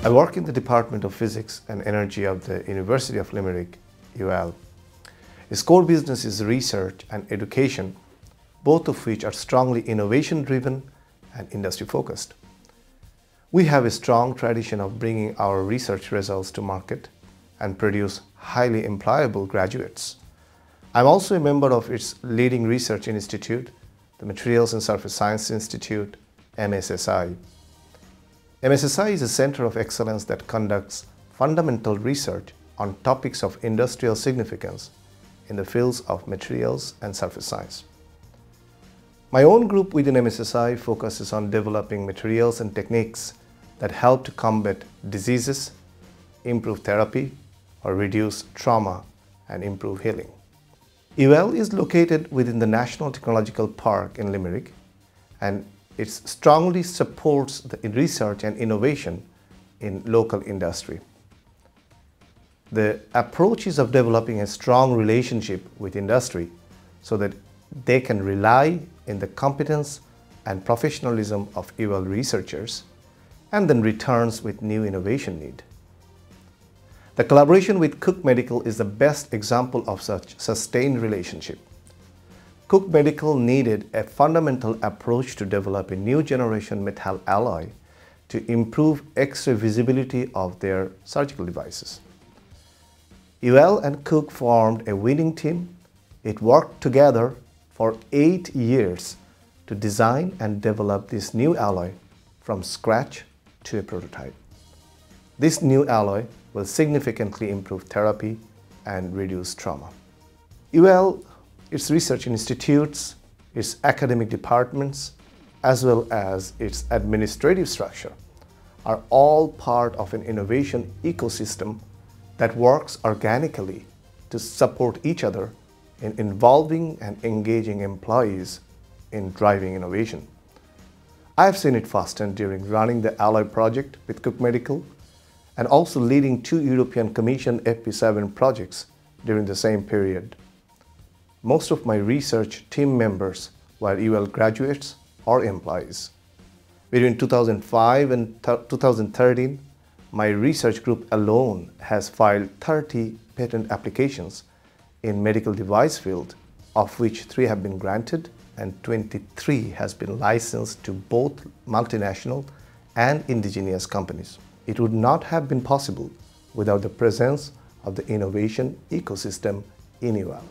I work in the Department of Physics and Energy of the University of Limerick, UL. Its core business is research and education, both of which are strongly innovation-driven and industry-focused. We have a strong tradition of bringing our research results to market and produce highly employable graduates. I'm also a member of its leading research institute, the Materials and Surface Science Institute, MSSI. MSSI is a center of excellence that conducts fundamental research on topics of industrial significance in the fields of materials and surface science. My own group within MSSI focuses on developing materials and techniques that help to combat diseases, improve therapy, or reduce trauma and improve healing. UL is located within the National Technological Park in Limerick, and it strongly supports the research and innovation in local industry. The approach is of developing a strong relationship with industry so that they can rely in the competence and professionalism of UL researchers and then returns with new innovation need. The collaboration with Cook Medical is the best example of such sustained relationship. Cook Medical needed a fundamental approach to develop a new generation metal alloy to improve X-ray visibility of their surgical devices. UL and Cook formed a winning team. It worked together for 8 years to design and develop this new alloy from scratch to a prototype. This new alloy will significantly improve therapy and reduce trauma. UL, its research institutes, its academic departments, as well as its administrative structure are all part of an innovation ecosystem that works organically to support each other in involving and engaging employees in driving innovation. I have seen it firsthand during running the Alloy project with Cook Medical and also leading 2 European Commission FP7 projects during the same period. Most of my research team members were UL graduates or employees. Between 2005 and 2013, my research group alone has filed 30 patent applications in medical device field, of which 3 have been granted and 23 has been licensed to both multinational and indigenous companies. It would not have been possible without the presence of the innovation ecosystem in UL.